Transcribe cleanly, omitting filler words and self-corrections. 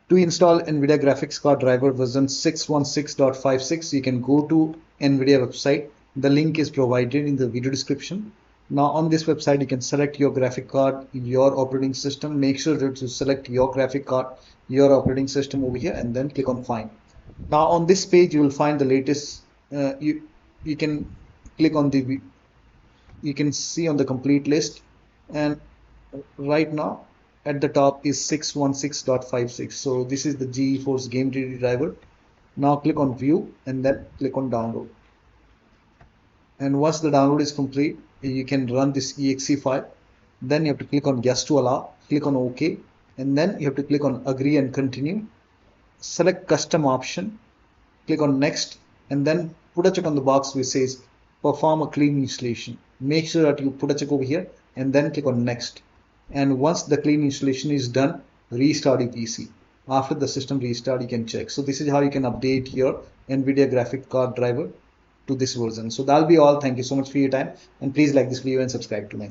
To install NVIDIA graphics card driver version 616.56, you can go to NVIDIA website. The link is provided in the video description. Now on this website, you can select your graphic card, your operating system. Make sure that you select your graphic card, your operating system over here, and then click on find. Now on this page, you will find the latest. You can click on the. You can see on the complete list, and right now at the top is 616.56. So this is the GeForce Game Ready driver. Now click on view and then click on download. And once the download is complete, you can run this exe file. Then you have to click on yes to allow, click on OK, and then you have to click on agree and continue. Select custom option, click on next, and then put a check on the box which says perform a clean installation. Make sure that you put a check over here and then click on next. And once the clean installation is done, restart your PC. After the system restart, you can check. So this is how you can update your NVIDIA graphic card driver to this version. So that'll be all. Thank you so much for your time, and please like this video and subscribe to my channel.